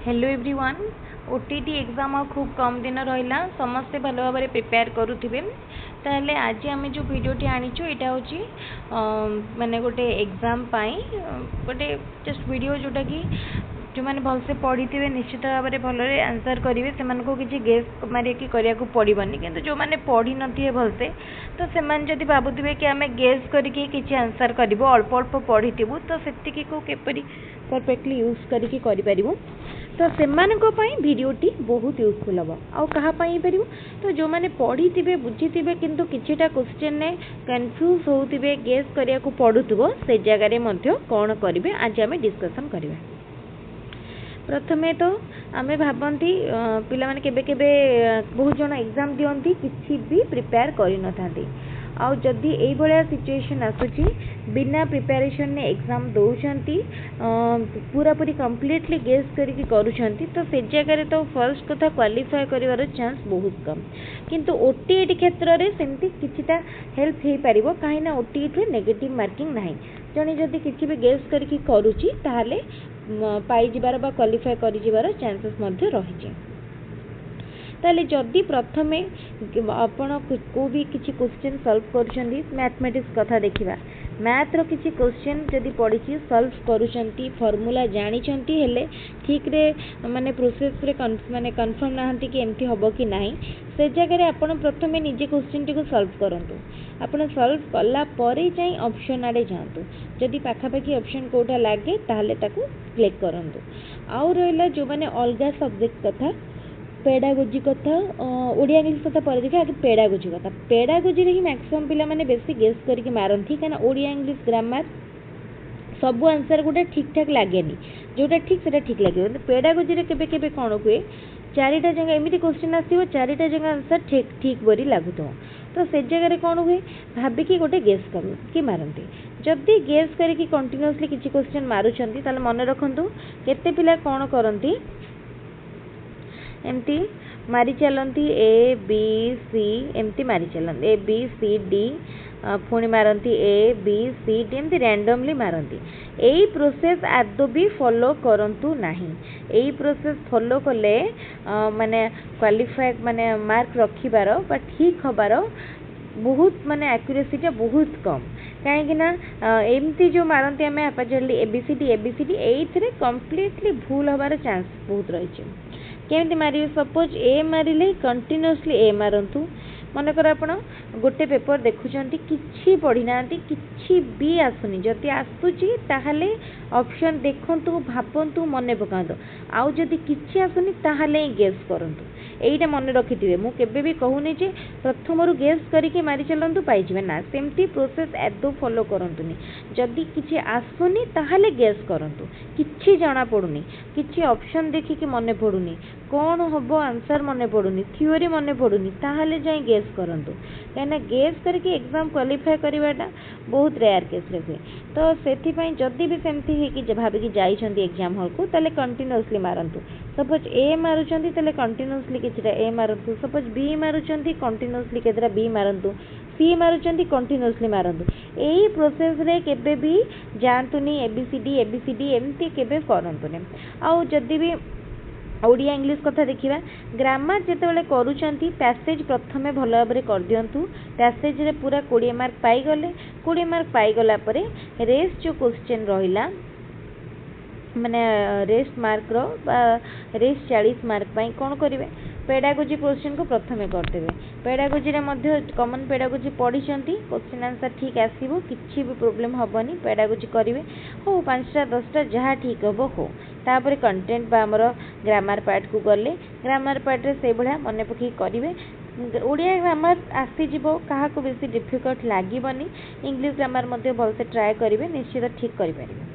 Hello everyone OTT exam खूब कम दिन रहा समस्ते भल भाव में प्रिपेयर करुवे ताहले आज आम जो भिडटी आनीचु यहाँ हूँ माने गोटे एग्जाम गोटे जस्ट वीडियो जोटा कि जो मैंने भलसे पढ़ी थे निश्चित भाव में भल आंसर करेंगे से किसी गेस मारिकी करने पड़ोनी कि जो मैंने पढ़ी नी भलसे तो से भावुवे कि आम गेस करके आंसर कर अल्प अल्प पढ़ी तो से को केपरी परफेक्टली यूज करूँ तो से भिडटी बहुत यूजफुल हम आउ कहाँ पार तो जो मैंने पढ़ी थे बुझी थे किंतु किछिटा क्वेश्चन ने कन्फ्यूज होते गेस करने को पड़ुव से जगह कौन करेंगे आज आम डिस्कसन करवा। प्रथमे तो आमे भावती पिला माने केबे केबे बहुत जन एग्जाम दियंती किछि भी प्रिपेयर करि न थांती आउ जदि एई भलिया सिचुएशन आसुची बिना प्रिपरेशन ने एग्जाम दौरान पूरा पूरी कंप्लीटली गेस करके करूछंती तो से जगह तो फर्स्ट कथा क्वालिफाई करिवार चांस बहुत कम किंतु ओटीईटी क्षेत्र में सेमती किछिटा हेल्प हे परिबो काहे ना ओटीईटी रे नेगेटिव मार्किंग नाही जने जदि किछि भी गेस करके करूची ताहाले पाई जिबार बा क्वालिफाई करि जिबार चांसेस मध्ये रहिजे ताले जदि प्रथमे आपण को भी किछि क्वेश्चन सॉल्व करूछंती मैथमेटिक्स कथा देखिबा मैथ रो किछि क्वेश्चन जदि पढिछि सॉल्व करूछंती फार्मूला जानिछंती हेले ठीक रे माने प्रोसेस रे माने कंफर्म नाहंती कि एमती हबो कि नाही से जगह रे आपण प्रथमे निजे क्वेश्चन टी को सॉल्व करंतु आपण सॉल्व कला परे जाई ऑप्शन आडे जांतु जदि पाखापाखि ऑप्शन कोटा लागे ताहले ताकू क्लिक करंतु आउ रहला जो माने अलगा सब्जेक्ट कथा पेडागोजी कथा ओडिया इंग्लिश कथा पर देखा आगे पेडागोजी कथा पेडागोजी रे ही मैक्सिमम पिला माने बेसी गेस करके मारंती काना ओडिया इंग्लिश ग्रामर सब आंसर गोटे ठीक ठाक लागेनी जोटा ठीक सेटा ठीक लागे पेडागोजी रे केबे केबे कोन हुए चारिटा जगह एमिति क्वेश्चन आसीबो चारिटा जगह आंसर ठीक ठीक बरी लागुतो तो से जगह रे कोन हुए भाबी कि गोटे गेस करू कि मारंती जदि गेस करके कंटीन्यूअसली किछि क्वेश्चन मारुछंती ताले मन रखंतु केते पिला कोन करंती एमती मारी चलती ए बी सी एमती मारी चलती ए बी सी डी पुणी मारती ए बी सी डी एमती रैंडमली मारती यही प्रोसेस आदौ भी फॉलो करंतु नहीं यही प्रोसेस फॉलो कले माने क्वालिफाई माने मार्क रखिबार बा ठीक हबार बहुत माने एक्यूरेसीटा बहुत कम कहीं एमती जो मारती आम पचारे एबीसीडी एथरे कंप्लीटली भूल हबार चांस बहुत रही केमती मारे सपोज ए मारे कंटिन्यूअसली ए मारतु मनकर आप गोटे पेपर देखुंट कि पढ़ी ना कि भी आसुनी जदि आसूची ताहले ऑप्शन देखंतु भावंतु मन पकातु आउ जदि किछि आसुनी ताहले गेस करंतु एटा मन रखिथिबे मु केबे भी कहूनी जे प्रथमरु गेस करके मारी चलंतु पाई जिवे ना सेमती प्रोसेस एदो फॉलो करंतुनी जदि किछि आसुनी ताहले गेस करंतु किछि जाना पडुनी किछि ऑप्शन देखि कि मन पडुनी कौन हबो आंसर मन पडुनी थ्योरी मन पडुनी ताहले जाई गेस करंतु कहना गेस करके एग्जाम क्वालिफाई करवाटा बहुत रेयर केस रे हुए तो सेथि पई जदि भी सेमती हे कि भाबी कि जाइछंती एग्जाम हॉल को ताले कंटीन्यूअसली मारंतु सपोज ए मारुछंती ताले कंटीन्यूअसली किछटा ए मारंतु सपोज बी मारुछंती कंटीन्यूअसली केतरा बी मारंतु सी मारुछंती कंटीन्यूअसली मारंतु एही प्रोसेस रे केबे भी जानतुनी एबीसीडी एमती केबे करंतुनी आउ जदि भी ओडिया इंग्लिश कथा देखिबा ग्रामर जेतेबेले करूछंती पैसेज प्रथमे भल भाव में कर दियंतु पैसेज रे पूरा 20 मार्क पाई गले 20 मार्क पाई गला परे रेस्ट जो क्वेश्चन रहिला माने रेस्ट मार्क रो रेस्ट 40 मार्क पाई कोन करिवे पेडागोजी क्वेश्चन को प्रथमे करदेवे पेडागोजी रे मध्य कॉमन पेडागोजी पढ़ी क्वेश्चन आंसर ठीक आसीबो किछि भी प्रॉब्लम हबनी पेडागोजी करिवे हो 5टा 10टा जहाँ ठीक हबो हो तापर कंटेंट बा हमर ग्रामर पार्ट को गले ग्रामर पार्ट रे से भलिया मने पकी करिवे ओडिया ग्रामर आसी जीवो कहा को बेसी डिफिकल्ट लागिबनी इंग्लिश ग्रामर मध्ये भलसे ट्राई करिवे निश्चित ठीक करि परिबे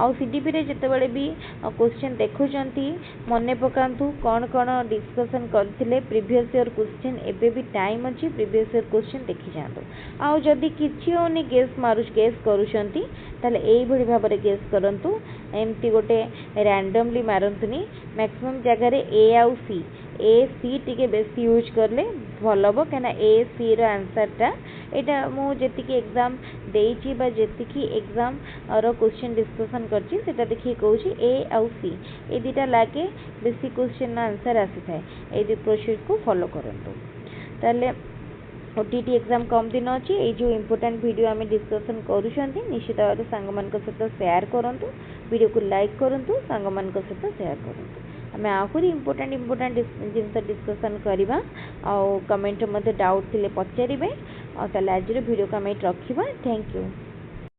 आउ सीडीपी रे जेतेबेले भी क्वेश्चन देखुचंती मने पकांतु कौन कौन डिस्कशन करथिले प्रीवियस ईयर क्वेश्चन एबे भी टाइम अछि प्रीवियस ईयर क्वेश्चन देखि जांतु आउ जदी किछि ओनी गेस करूचंती ताले एई भली भाबरे गेस करंतु एमती गोटे रैंडमली मारंतुनी मैक्सिमम जगह रे ए आउ सी टी के बेसी यूज करले भल हम कहीं ए सी रो आंसर टा यहाँ मुझे एग्जाम देती एग्जाम क्वेश्चन डिस्कसन करता देखिए कौन ए आउ सी ये दुटा लागे बेसी क्वेश्चन आंसर आसी था ये प्रोसीड को फॉलो करंतु ताले OTT एग्जाम कम दिन अच्छी ये जो इम्पोर्टेंट वीडियो आम डिस्कसन करुँच निश्चित भाव में सांग मान सहित सेयार करूँ वीडियो को लाइक करूँ सांग मान सहित सेयार करूँ आम आहरी इम्पोर्टेंट जिन डिस्कसन करवा आउ कमेंट मध्य डाउट थे पचारे आज वीडियो को आम रखा थैंक यू।